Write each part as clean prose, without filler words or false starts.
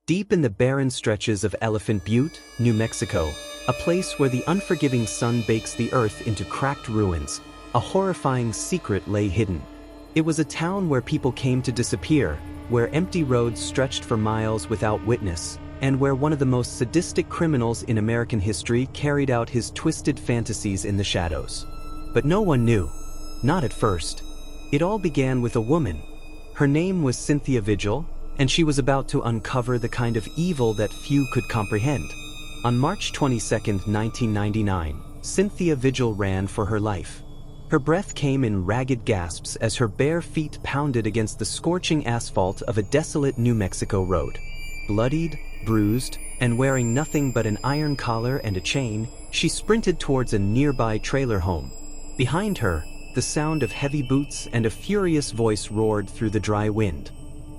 deep in the barren stretches of Elephant Butte, New Mexico, a place where the unforgiving sun bakes the earth into cracked ruins, a horrifying secret lay hidden. It was a town where people came to disappear, where empty roads stretched for miles without witness, and where one of the most sadistic criminals in American history carried out his twisted fantasies in the shadows. But no one knew. Not at first. It all began with a woman. Her name was Cynthia Vigil, and she was about to uncover the kind of evil that few could comprehend. On March 22, 1999, Cynthia Vigil ran for her life. Her breath came in ragged gasps as her bare feet pounded against the scorching asphalt of a desolate New Mexico road. Bloodied, bruised, and wearing nothing but an iron collar and a chain, she sprinted towards a nearby trailer home. Behind her, the sound of heavy boots and a furious voice roared through the dry wind.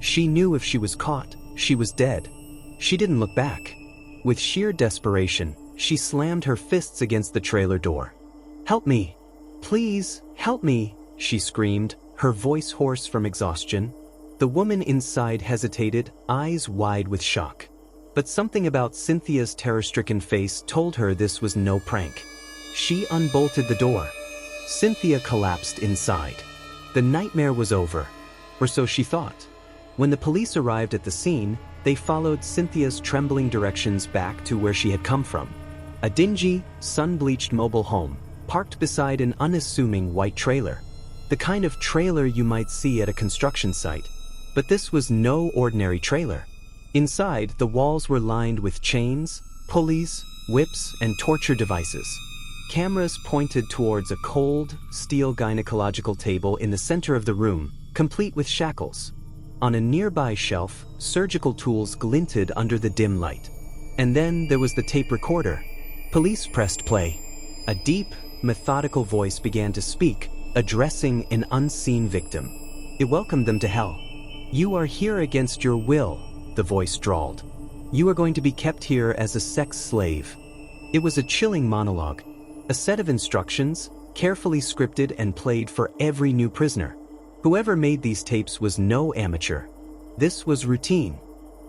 She knew if she was caught, she was dead. She didn't look back. With sheer desperation, she slammed her fists against the trailer door. "Help me! Please, help me!" she screamed, her voice hoarse from exhaustion. The woman inside hesitated, eyes wide with shock. But something about Cynthia's terror-stricken face told her this was no prank. She unbolted the door. Cynthia collapsed inside. The nightmare was over, or so she thought. When the police arrived at the scene, they followed Cynthia's trembling directions back to where she had come from. A dingy, sun-bleached mobile home, parked beside an unassuming white trailer. The kind of trailer you might see at a construction site. But this was no ordinary trailer. Inside, the walls were lined with chains, pulleys, whips, and torture devices. Cameras pointed towards a cold, steel gynecological table in the center of the room, complete with shackles. On a nearby shelf, surgical tools glinted under the dim light. And then there was the tape recorder. Police pressed play. A deep, methodical voice began to speak, addressing an unseen victim. It welcomed them to hell. "You are here against your will," the voice drawled. "You are going to be kept here as a sex slave." It was a chilling monologue. A set of instructions, carefully scripted and played for every new prisoner. Whoever made these tapes was no amateur. This was routine.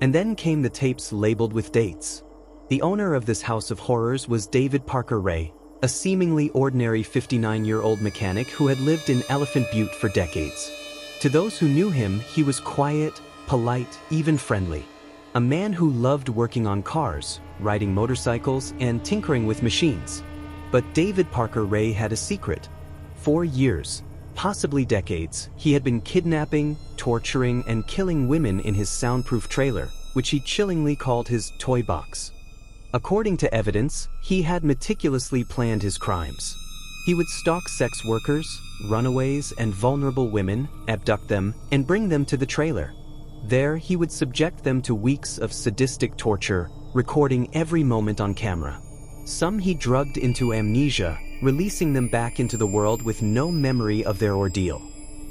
And then came the tapes labeled with dates. The owner of this house of horrors was David Parker Ray, a seemingly ordinary 59-year-old mechanic who had lived in Elephant Butte for decades. To those who knew him, he was quiet, polite, even friendly. A man who loved working on cars, riding motorcycles, and tinkering with machines. But David Parker Ray had a secret. For years, possibly decades, he had been kidnapping, torturing, and killing women in his soundproof trailer, which he chillingly called his toy box. According to evidence, he had meticulously planned his crimes. He would stalk sex workers, runaways, and vulnerable women, abduct them, and bring them to the trailer. There, he would subject them to weeks of sadistic torture, recording every moment on camera. Some he drugged into amnesia, releasing them back into the world with no memory of their ordeal.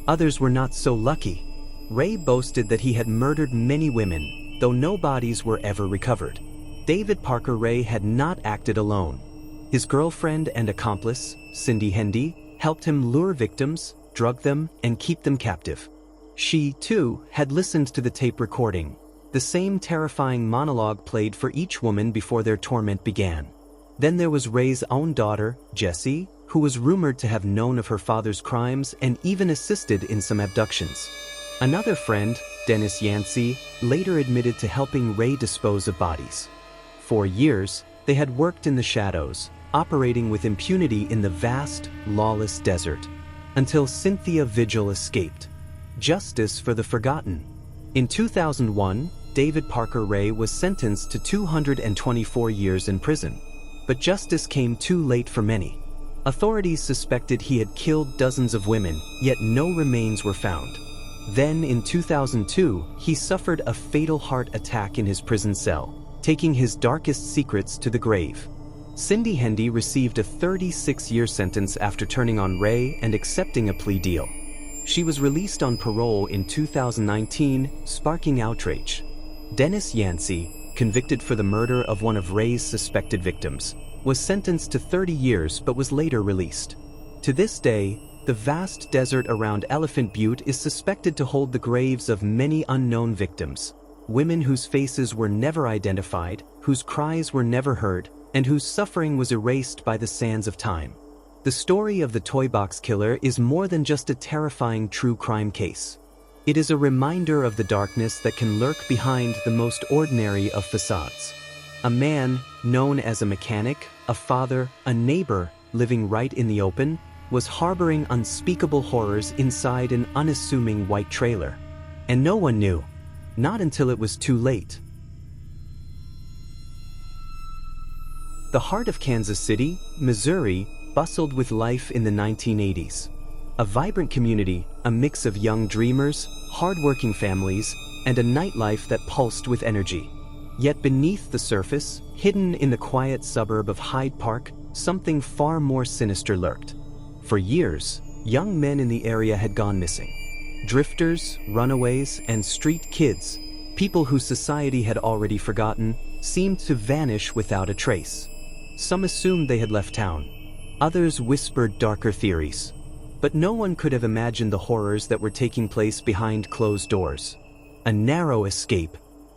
Others were not so lucky. Ray boasted that he had murdered many women, though no bodies were ever recovered. David Parker Ray had not acted alone. His girlfriend and accomplice, Cindy Hendy, helped him lure victims, drug them, and keep them captive. She, too, had listened to the tape recording. The same terrifying monologue played for each woman before their torment began. Then there was Ray's own daughter, Jessie, who was rumored to have known of her father's crimes and even assisted in some abductions. Another friend, Dennis Yancey, later admitted to helping Ray dispose of bodies. For years, they had worked in the shadows, operating with impunity in the vast, lawless desert, until Cynthia Vigil escaped. Justice for the forgotten. In 2001, David Parker Ray was sentenced to 224 years in prison. But justice came too late for many. Authorities suspected he had killed dozens of women, yet no remains were found. Then, in 2002, he suffered a fatal heart attack in his prison cell, taking his darkest secrets to the grave. Cindy Hendy received a 36-year sentence after turning on Ray and accepting a plea deal. She was released on parole in 2019, sparking outrage. Dennis Yancey, convicted for the murder of one of Ray's suspected victims, was sentenced to 30 years but was later released. To this day, the vast desert around Elephant Butte is suspected to hold the graves of many unknown victims, women whose faces were never identified, whose cries were never heard, and whose suffering was erased by the sands of time. The story of the Toy Box Killer is more than just a terrifying true crime case. It is a reminder of the darkness that can lurk behind the most ordinary of facades. A man, known as a mechanic, a father, a neighbor, living right in the open, was harboring unspeakable horrors inside an unassuming white trailer. And no one knew. Not until it was too late. The heart of Kansas City, Missouri, bustled with life in the 1980s. A vibrant community, a mix of young dreamers, hard-working families, and a nightlife that pulsed with energy. Yet beneath the surface, hidden in the quiet suburb of Hyde Park, something far more sinister lurked. For years, young men in the area had gone missing. Drifters, runaways, and street kids, people whose society had already forgotten, seemed to vanish without a trace. Some assumed they had left town. Others whispered darker theories. But no one could have imagined the horrors that were taking place behind closed doors. A narrow escape.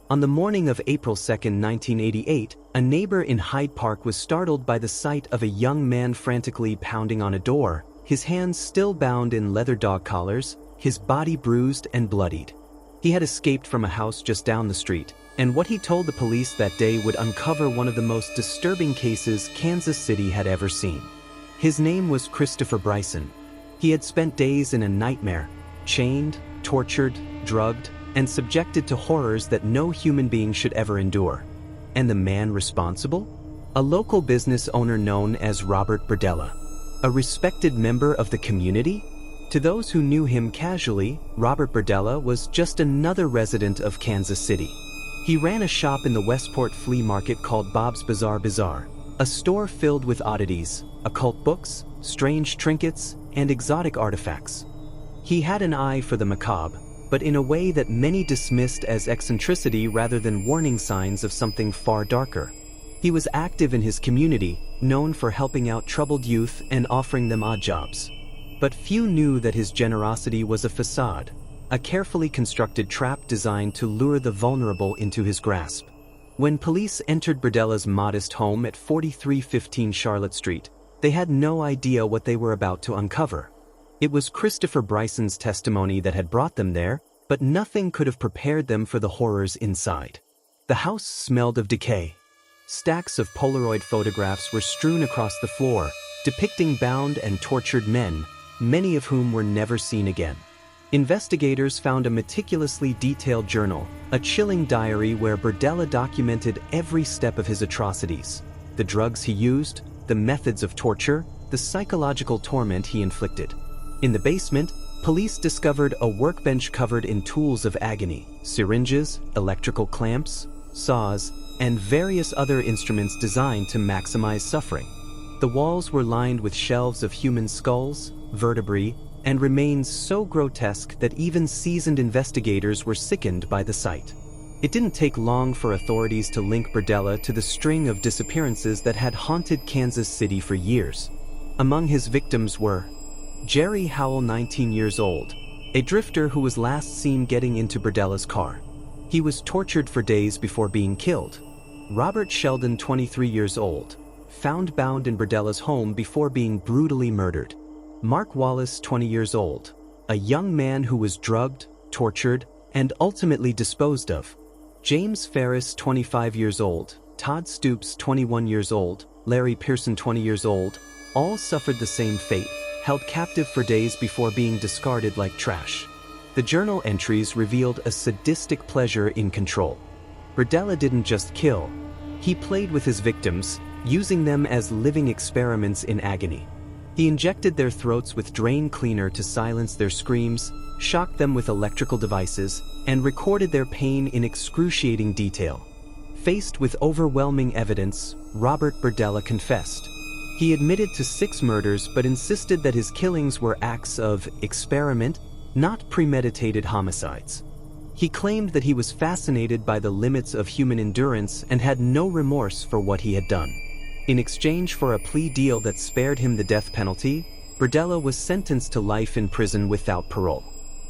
On the morning of April 2, 1988, a neighbor in Hyde Park was startled by the sight of a young man frantically pounding on a door, his hands still bound in leather dog collars, his body bruised and bloodied. He had escaped from a house just down the street, and what he told the police that day would uncover one of the most disturbing cases Kansas City had ever seen. His name was Christopher Bryson. He had spent days in a nightmare, chained, tortured, drugged, and subjected to horrors that no human being should ever endure. And the man responsible? A local business owner known as Robert Berdella. A respected member of the community? To those who knew him casually, Robert Berdella was just another resident of Kansas City. He ran a shop in the Westport flea market called Bob's Bizarre Bazaar, a store filled with oddities, occult books, strange trinkets, and exotic artifacts. He had an eye for the macabre, but in a way that many dismissed as eccentricity rather than warning signs of something far darker. He was active in his community, known for helping out troubled youth and offering them odd jobs. But few knew that his generosity was a facade, a carefully constructed trap designed to lure the vulnerable into his grasp. When police entered Berdella's modest home at 4315 Charlotte Street, they had no idea what they were about to uncover. It was Christopher Bryson's testimony that had brought them there, but nothing could have prepared them for the horrors inside. The house smelled of decay. Stacks of Polaroid photographs were strewn across the floor, depicting bound and tortured men, many of whom were never seen again. Investigators found a meticulously detailed journal, a chilling diary where Berdella documented every step of his atrocities, the drugs he used, the methods of torture, the psychological torment he inflicted. In the basement, police discovered a workbench covered in tools of agony, syringes, electrical clamps, saws, and various other instruments designed to maximize suffering. The walls were lined with shelves of human skulls, vertebrae, and remains so grotesque that even seasoned investigators were sickened by the sight. It didn't take long for authorities to link Berdella to the string of disappearances that had haunted Kansas City for years. Among his victims were Jerry Howell, 19 years old, a drifter who was last seen getting into Berdella's car. He was tortured for days before being killed. Robert Sheldon, 23 years old, found bound in Berdella's home before being brutally murdered. Mark Wallace, 20 years old, a young man who was drugged, tortured, and ultimately disposed of. James Ferris, 25 years old, Todd Stoops, 21 years old, Larry Pearson, 20 years old, all suffered the same fate, held captive for days before being discarded like trash. The journal entries revealed a sadistic pleasure in control. Berdella didn't just kill, he played with his victims, using them as living experiments in agony. He injected their throats with drain cleaner to silence their screams, shocked them with electrical devices, and recorded their pain in excruciating detail. Faced with overwhelming evidence, Robert Berdella confessed. He admitted to 6 murders but insisted that his killings were acts of experiment, not premeditated homicides. He claimed that he was fascinated by the limits of human endurance and had no remorse for what he had done. In exchange for a plea deal that spared him the death penalty, Berdella was sentenced to life in prison without parole.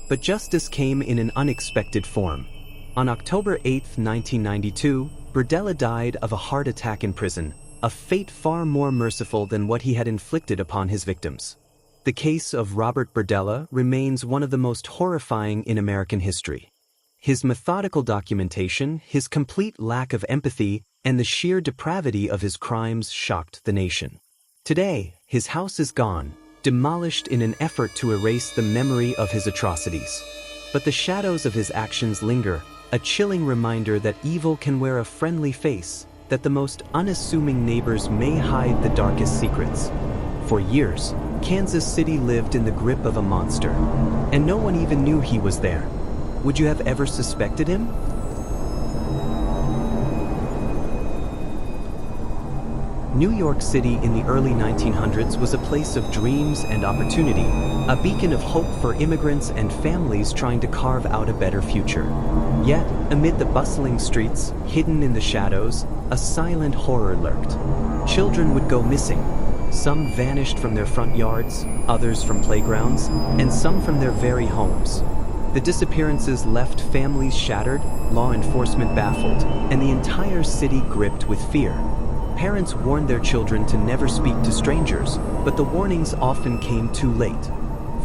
But justice came in an unexpected form. On October 8, 1992, Berdella died of a heart attack in prison, a fate far more merciful than what he had inflicted upon his victims. The case of Robert Berdella remains one of the most horrifying in American history. His methodical documentation, his complete lack of empathy, and the sheer depravity of his crimes shocked the nation. Today, his house is gone, demolished in an effort to erase the memory of his atrocities. But the shadows of his actions linger, a chilling reminder that evil can wear a friendly face, that the most unassuming neighbors may hide the darkest secrets. For years, Kansas City lived in the grip of a monster, and no one even knew he was there. Would you have ever suspected him? New York City in the early 1900s was a place of dreams and opportunity, a beacon of hope for immigrants and families trying to carve out a better future. Yet, amid the bustling streets, hidden in the shadows, a silent horror lurked. Children would go missing. Some vanished from their front yards, others from playgrounds, and some from their very homes. The disappearances left families shattered, law enforcement baffled, and the entire city gripped with fear. Parents warned their children to never speak to strangers, but the warnings often came too late.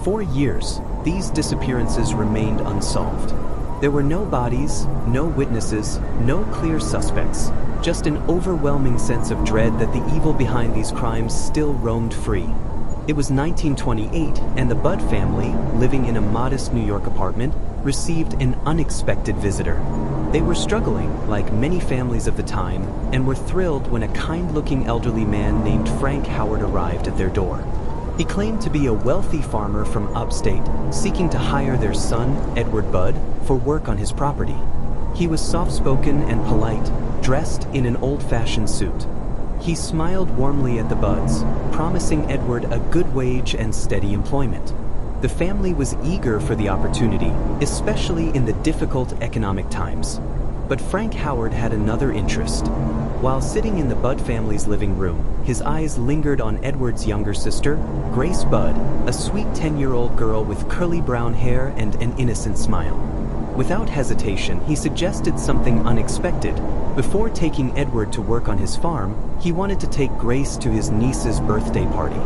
For years, these disappearances remained unsolved. There were no bodies, no witnesses, no clear suspects, just an overwhelming sense of dread that the evil behind these crimes still roamed free. It was 1928, and the Budd family, living in a modest New York apartment, received an unexpected visitor. They were struggling, like many families of the time, and were thrilled when a kind-looking elderly man named Frank Howard arrived at their door. He claimed to be a wealthy farmer from upstate, seeking to hire their son, Edward Budd, for work on his property. He was soft-spoken and polite, dressed in an old-fashioned suit. He smiled warmly at the Budds, promising Edward a good wage and steady employment. The family was eager for the opportunity, especially in the difficult economic times. But Frank Howard had another interest. While sitting in the Budd family's living room, his eyes lingered on Edward's younger sister, Grace Budd, a sweet 10-year-old girl with curly brown hair and an innocent smile. Without hesitation, he suggested something unexpected. Before taking Edward to work on his farm, he wanted to take Grace to his niece's birthday party.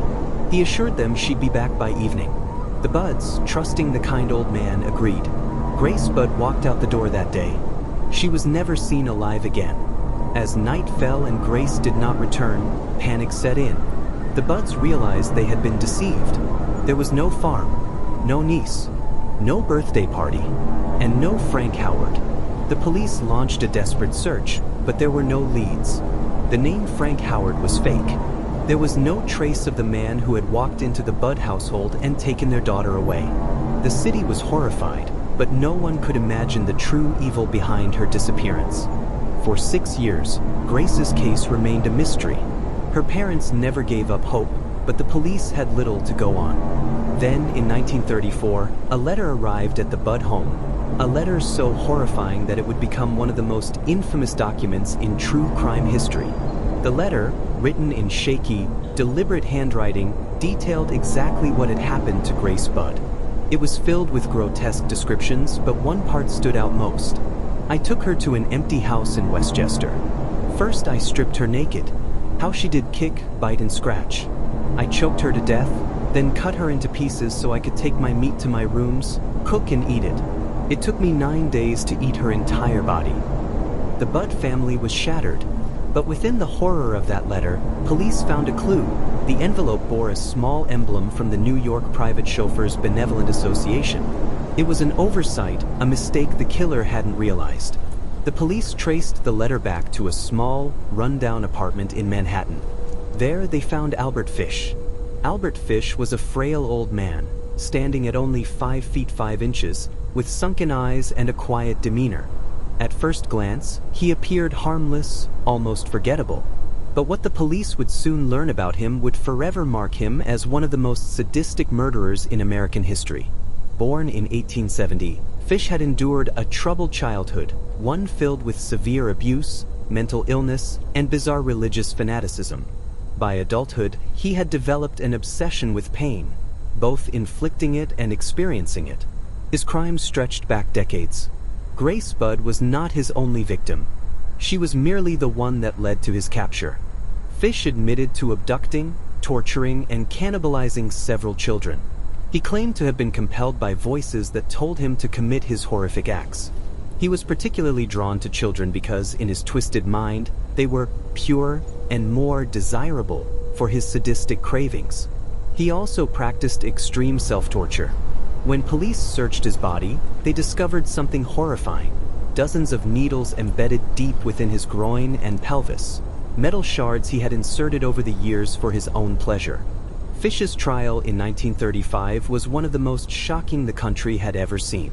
He assured them she'd be back by evening. The Budds, trusting the kind old man, agreed. Grace Budd walked out the door that day. She was never seen alive again. As night fell and Grace did not return, panic set in. The Budds realized they had been deceived. There was no farm, no niece, no birthday party, and no Frank Howard. The police launched a desperate search, but there were no leads. The name Frank Howard was fake. There was no trace of the man who had walked into the Budd household and taken their daughter away. The city was horrified, but no one could imagine the true evil behind her disappearance. For 6 years, Grace's case remained a mystery. Her parents never gave up hope, but the police had little to go on. Then, in 1934, a letter arrived at the Budd home. A letter so horrifying that it would become one of the most infamous documents in true crime history. The letter, written in shaky, deliberate handwriting, detailed exactly what had happened to Grace Budd. It was filled with grotesque descriptions, but one part stood out most. I took her to an empty house in Westchester. First, I stripped her naked. How she did kick, bite, and scratch. I choked her to death, then cut her into pieces so I could take my meat to my rooms, cook and eat it. It took me 9 days to eat her entire body. The Budd family was shattered, but within the horror of that letter, police found a clue. The envelope bore a small emblem from the New York Private Chauffeurs Benevolent Association. It was an oversight, a mistake the killer hadn't realized. The police traced the letter back to a small, run-down apartment in Manhattan. There they found Albert Fish. Albert Fish was a frail old man, standing at only 5 feet 5 inches, with sunken eyes and a quiet demeanor. At first glance, he appeared harmless, almost forgettable. But what the police would soon learn about him would forever mark him as one of the most sadistic murderers in American history. Born in 1870, Fish had endured a troubled childhood, one filled with severe abuse, mental illness, and bizarre religious fanaticism. By adulthood, he had developed an obsession with pain, both inflicting it and experiencing it. His crimes stretched back decades. gray spud was not his only victim. She was merely the one that led to his capture. Fish admitted to abducting, torturing, and cannibalizing several children. He claimed to have been compelled by voices that told him to commit his horrific acts. He was particularly drawn to children because, in his twisted mind, they were pure and more desirable for his sadistic cravings. He also practiced extreme self-torture. When police searched his body, they discovered something horrifying: dozens of needles embedded deep within his groin and pelvis, metal shards he had inserted over the years for his own pleasure. Fish's trial in 1935 was one of the most shocking the country had ever seen.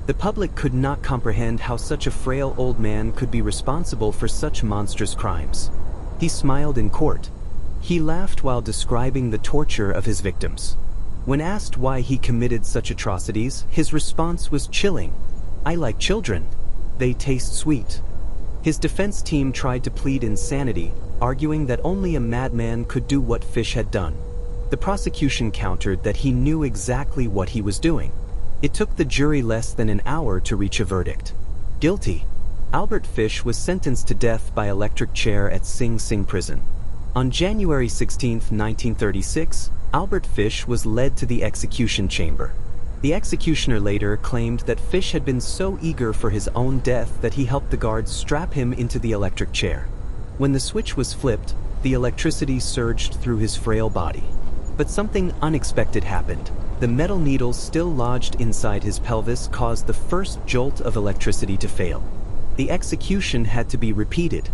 The public could not comprehend how such a frail old man could be responsible for such monstrous crimes. He smiled in court. He laughed while describing the torture of his victims. When asked why he committed such atrocities, his response was chilling. "I like children. They taste sweet." His defense team tried to plead insanity, arguing that only a madman could do what Fish had done. The prosecution countered that he knew exactly what he was doing. It took the jury less than an hour to reach a verdict. Guilty. Albert Fish was sentenced to death by electric chair at Sing Sing prison. On January 16, 1936, Albert Fish was led to the execution chamber. The executioner later claimed that Fish had been so eager for his own death that he helped the guards strap him into the electric chair. When the switch was flipped, the electricity surged through his frail body. But something unexpected happened. The metal needles still lodged inside his pelvis caused the first jolt of electricity to fail. The execution had to be repeated.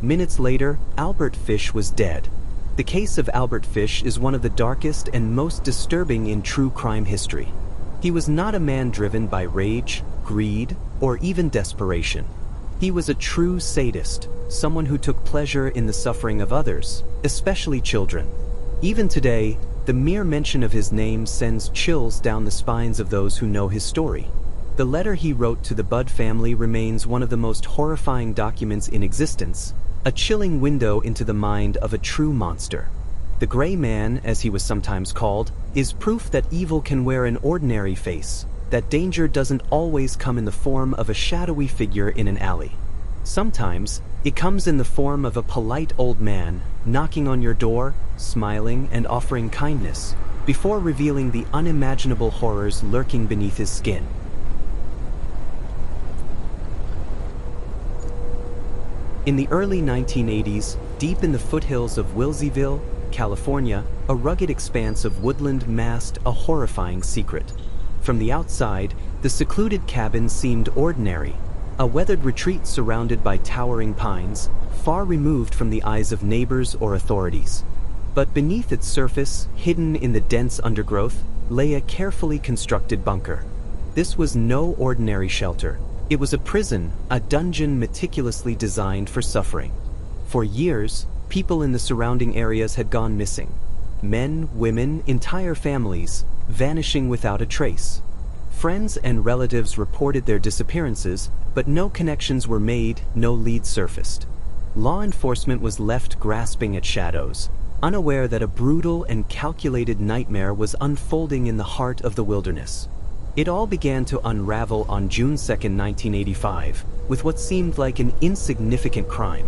Minutes later, Albert Fish was dead. The case of Albert Fish is one of the darkest and most disturbing in true crime history. He was not a man driven by rage, greed, or even desperation. He was a true sadist, someone who took pleasure in the suffering of others, especially children. Even today, the mere mention of his name sends chills down the spines of those who know his story. The letter he wrote to the Budd family remains one of the most horrifying documents in existence, a chilling window into the mind of a true monster. The Gray Man, as he was sometimes called, is proof that evil can wear an ordinary face, that danger doesn't always come in the form of a shadowy figure in an alley. Sometimes, it comes in the form of a polite old man, knocking on your door, smiling and offering kindness, before revealing the unimaginable horrors lurking beneath his skin. In the early 1980s, deep in the foothills of Wilseyville, California, a rugged expanse of woodland masked a horrifying secret. From the outside, the secluded cabin seemed ordinary, a weathered retreat surrounded by towering pines, far removed from the eyes of neighbors or authorities. But beneath its surface, hidden in the dense undergrowth, lay a carefully constructed bunker. This was no ordinary shelter. It was a prison, a dungeon meticulously designed for suffering. For years, people in the surrounding areas had gone missing. Men, women, entire families, vanishing without a trace. Friends and relatives reported their disappearances, but no connections were made, no leads surfaced. Law enforcement was left grasping at shadows, unaware that a brutal and calculated nightmare was unfolding in the heart of the wilderness. It all began to unravel on June 2, 1985, with what seemed like an insignificant crime.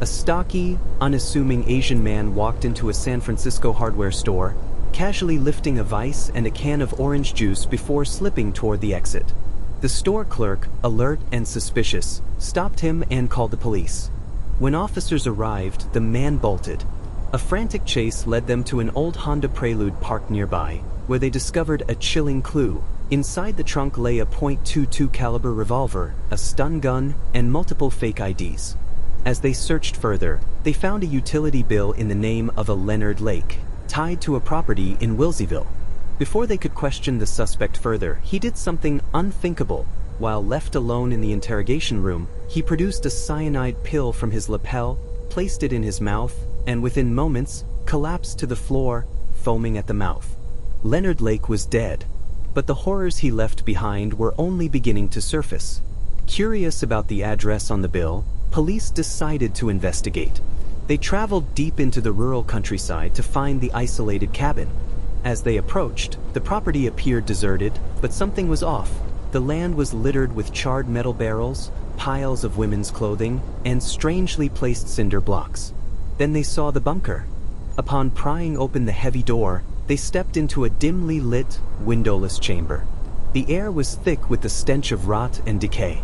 A stocky, unassuming Asian man walked into a San Francisco hardware store, casually lifting a vice and a can of orange juice before slipping toward the exit. The store clerk, alert and suspicious, stopped him and called the police. When officers arrived, the man bolted. A frantic chase led them to an old Honda Prelude parked nearby, where they discovered a chilling clue. Inside the trunk lay a .22 caliber revolver, a stun gun, and multiple fake IDs. As they searched further, they found a utility bill in the name of a Leonard Lake, tied to a property in Wilseyville. Before they could question the suspect further, he did something unthinkable. While left alone in the interrogation room, he produced a cyanide pill from his lapel, placed it in his mouth, and within moments, collapsed to the floor, foaming at the mouth. Leonard Lake was dead. But the horrors he left behind were only beginning to surface. Curious about the address on the bill, police decided to investigate. They traveled deep into the rural countryside to find the isolated cabin. As they approached, the property appeared deserted, but something was off. The land was littered with charred metal barrels, piles of women's clothing, and strangely placed cinder blocks. Then they saw the bunker. Upon prying open the heavy door, they stepped into a dimly lit, windowless chamber. The air was thick with the stench of rot and decay.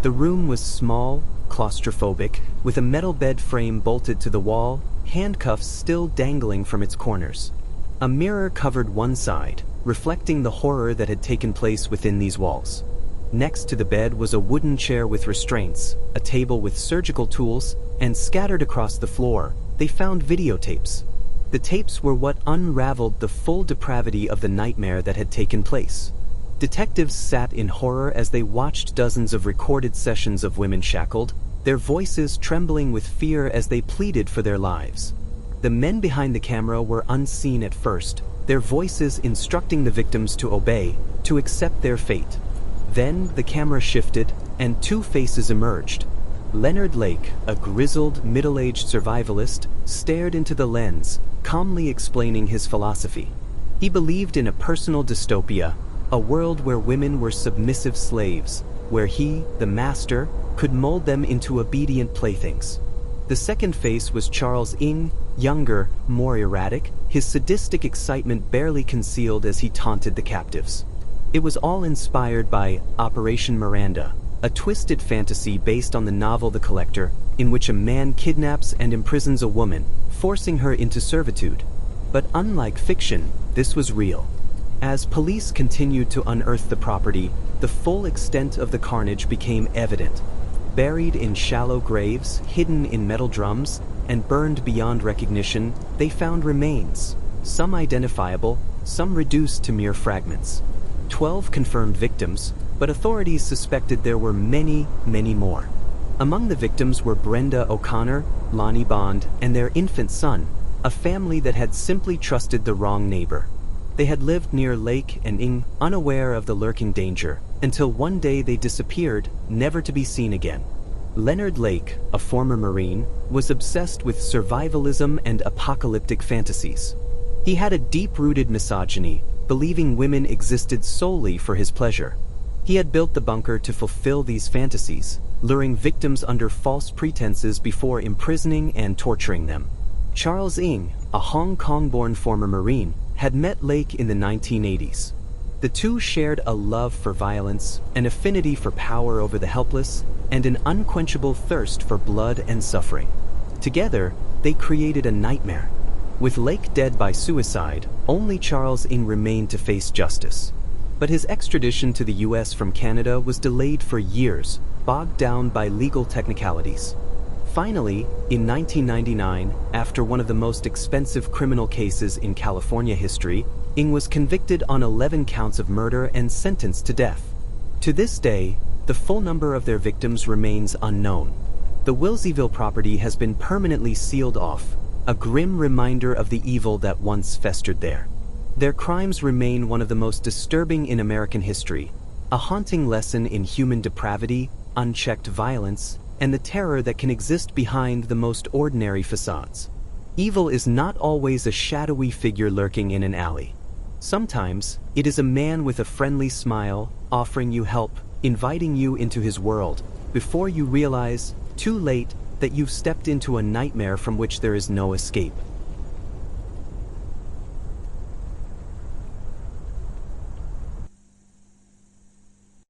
The room was small, claustrophobic, with a metal bed frame bolted to the wall, handcuffs still dangling from its corners. A mirror covered one side, reflecting the horror that had taken place within these walls. Next to the bed was a wooden chair with restraints, a table with surgical tools, and scattered across the floor, they found videotapes. The tapes were what unraveled the full depravity of the nightmare that had taken place. Detectives sat in horror as they watched dozens of recorded sessions of women shackled, their voices trembling with fear as they pleaded for their lives. The men behind the camera were unseen at first, their voices instructing the victims to obey, to accept their fate. Then the camera shifted, and two faces emerged. Leonard Lake, a grizzled, middle-aged survivalist, stared into the lens, calmly explaining his philosophy. He believed in a personal dystopia, a world where women were submissive slaves, where he, the master, could mold them into obedient playthings. The second face was Charles Ng, younger, more erratic, his sadistic excitement barely concealed as he taunted the captives. It was all inspired by Operation Miranda, a twisted fantasy based on the novel The Collector, in which a man kidnaps and imprisons a woman, forcing her into servitude. But unlike fiction, this was real. As police continued to unearth the property, the full extent of the carnage became evident. Buried in shallow graves, hidden in metal drums, and burned beyond recognition, they found remains, some identifiable, some reduced to mere fragments. 12 confirmed victims, but authorities suspected there were many, many more. Among the victims were Brenda O'Connor, Lonnie Bond, and their infant son, a family that had simply trusted the wrong neighbor. They had lived near Lake and Ng, unaware of the lurking danger, until one day they disappeared, never to be seen again. Leonard Lake, a former Marine, was obsessed with survivalism and apocalyptic fantasies. He had a deep-rooted misogyny, believing women existed solely for his pleasure. He had built the bunker to fulfill these fantasies, luring victims under false pretenses before imprisoning and torturing them. Charles Ng, a Hong Kong-born former Marine, had met Lake in the 1980s. The two shared a love for violence, an affinity for power over the helpless, and an unquenchable thirst for blood and suffering. Together, they created a nightmare. With Lake dead by suicide, only Charles Ng remained to face justice. But his extradition to the US from Canada was delayed for years, bogged down by legal technicalities. Finally, in 1999, after one of the most expensive criminal cases in California history, Ng was convicted on 11 counts of murder and sentenced to death. To this day, the full number of their victims remains unknown. The Wilseyville property has been permanently sealed off, a grim reminder of the evil that once festered there. Their crimes remain one of the most disturbing in American history, a haunting lesson in human depravity, unchecked violence, and the terror that can exist behind the most ordinary facades. Evil is not always a shadowy figure lurking in an alley. Sometimes, it is a man with a friendly smile, offering you help, inviting you into his world, before you realize, too late, that you've stepped into a nightmare from which there is no escape.